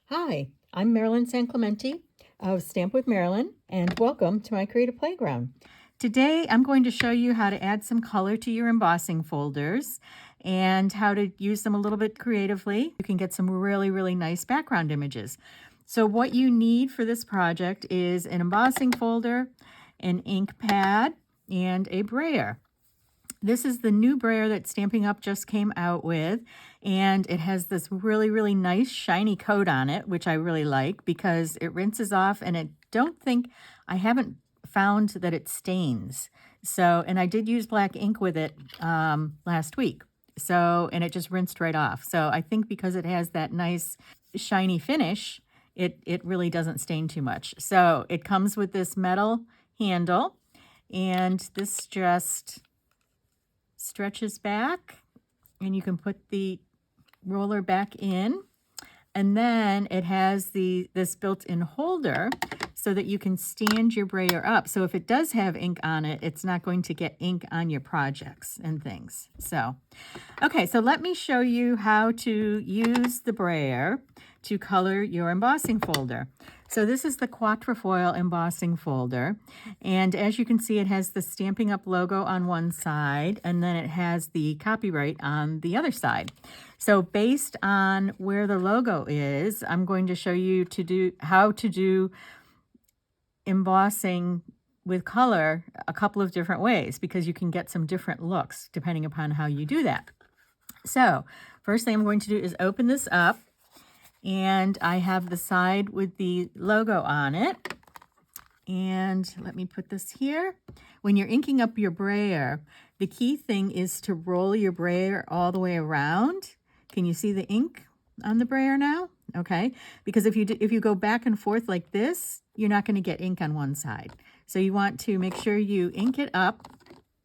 Hi, I'm Marilyn San Clemente of Stamp with Marilyn, and welcome to my Creative Playground. Today, I'm going to show you how to add some color to your embossing folders and how to use them a little bit creatively. You can get some really nice background images. So what you need for this project is an embossing folder, an ink pad, and a brayer. This is the new brayer that Stamping Up just came out with, and it has this really nice shiny coat on it, which I really like because it rinses off, and I haven't found that it stains. So, and I did use black ink with it last week. So, and it just rinsed right off. So I think because it has that nice shiny finish, it really doesn't stain too much. So it comes with this metal handle, and this just stretches back, and you can put the roller back in, and then it has this built-in holder so that you can stand your brayer up. So if it does have ink on it, it's not going to get ink on your projects and things. So, okay, so let me show you how to use the brayer to color your embossing folder. So this is the quatrefoil embossing folder, and as you can see, it has the Stamping Up logo on one side, and then it has the copyright on the other side. So based on where the logo is, I'm going to show you how to do embossing with color a couple of different ways, because you can get some different looks depending upon how you do that. So first thing I'm going to do is open this up, and I have the side with the logo on it. And let me put this here. When you're inking up your brayer, the key thing is to roll your brayer all the way around. Can you see the ink on the brayer now? Okay, because if you go back and forth like this, you're not going to get ink on one side. So you want to make sure you ink it up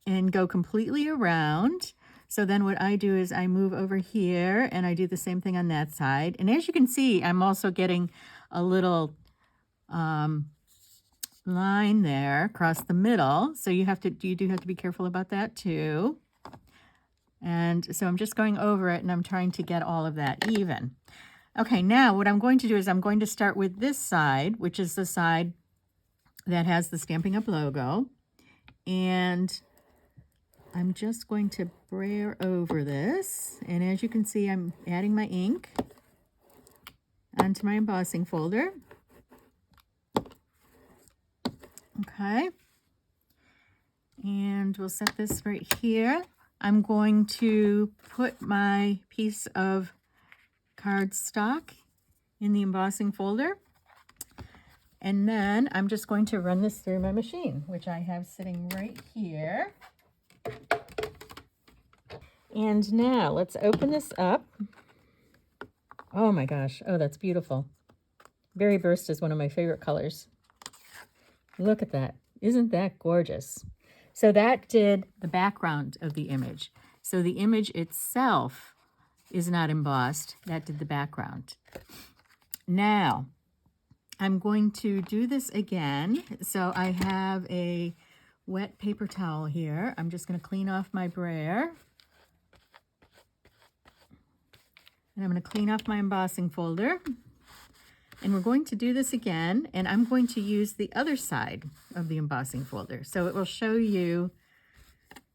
and go completely around. So then what I do is I move over here, and I do the same thing on that side. And as you can see, I'm also getting a little line there across the middle. So you do have to be careful about that too. And so I'm just going over it, and I'm trying to get all of that even. Okay, now what I'm going to do is I'm going to start with this side, which is the side that has the Stamping Up logo. And I'm just going to brayer over this. And as you can see, I'm adding my ink onto my embossing folder. Okay. And we'll set this right here. I'm going to put my piece of cardstock in the embossing folder. And then I'm just going to run this through my machine, which I have sitting right here. And now let's open this up. Oh my gosh. Oh, that's beautiful. Berry Burst is one of my favorite colors. Look at that. Isn't that gorgeous? So that did the background of the image. So the image itself is not embossed. That did the background. Now, I'm going to do this again. So I have a wet paper towel here. I'm just going to clean off my brayer. And I'm going to clean off my embossing folder. And we're going to do this again, and I'm going to use the other side of the embossing folder. So it will show you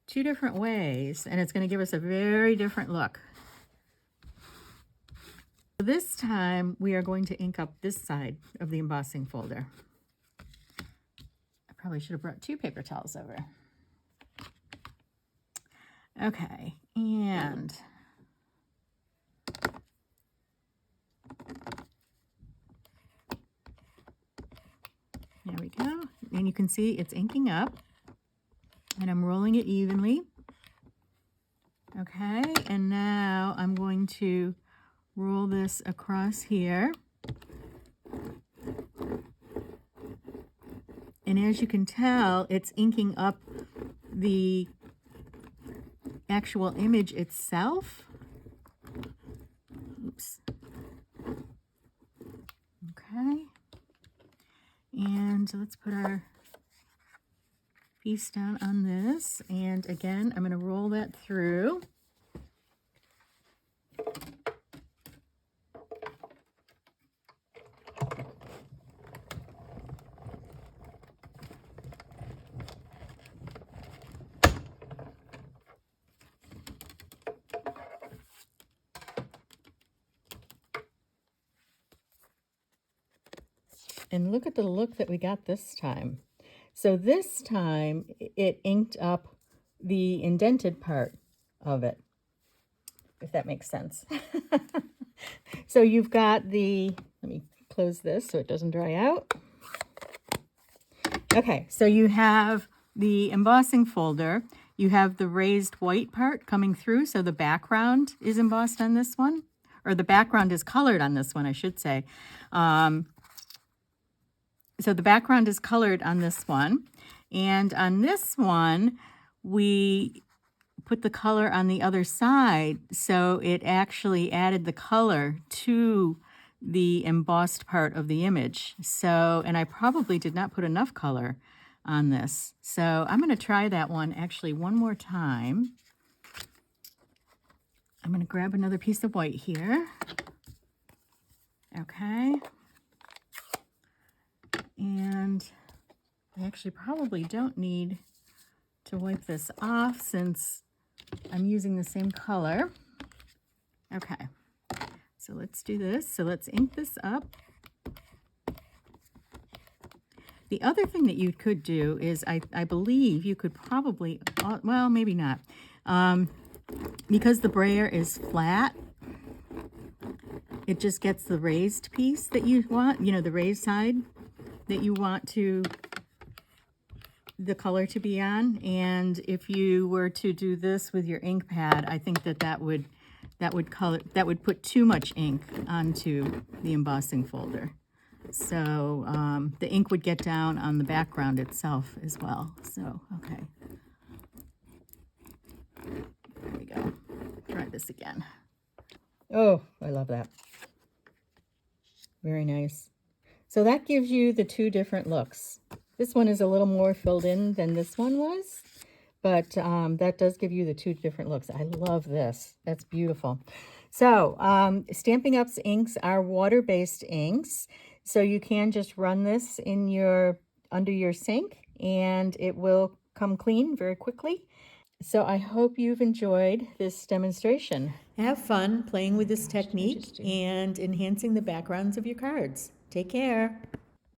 two different ways, and it's going to give us a very different look. This time, we are going to ink up this side of the embossing folder. I probably should have brought two paper towels over. Okay, and there we go. And you can see it's inking up, and I'm rolling it evenly. Okay, and now I'm going to roll this across here. And as you can tell, it's inking up the actual image itself. Oops. Okay. And let's put our piece down on this. And again, I'm going to roll that through. And look at the look that we got this time. So this time it inked up the indented part of it, if that makes sense. So you've got the, let me close this so it doesn't dry out. Okay, so you have the embossing folder. You have the raised white part coming through, so the background is embossed on this one, or the background is colored on this one, I should say. So the background is colored on this one, and on this one, we put the color on the other side, so it actually added the color to the embossed part of the image. So, and I probably did not put enough color on this. So I'm going to try that one actually one more time. I'm going to grab another piece of white here. Okay. And I actually probably don't need to wipe this off since I'm using the same color. Okay, so let's do this. So let's ink this up. The other thing that you could do is, I believe you could probably, well, maybe not, because the brayer is flat, it just gets the raised piece that you want, you know, the raised side that you want to, the color to be on. And if you were to do this with your ink pad, I think that would put too much ink onto the embossing folder. So the ink would get down on the background itself as well. So, okay. There we go. Try this again. Oh, I love that. Very nice. So that gives you the two different looks. This one is a little more filled in than this one was, but that does give you the two different looks. I love this. That's beautiful. So Stampin' Up's inks are water-based inks, so you can just run this in under your sink and it will come clean very quickly. So I hope you've enjoyed this demonstration. Have fun playing with this technique and enhancing the backgrounds of your cards. Take care.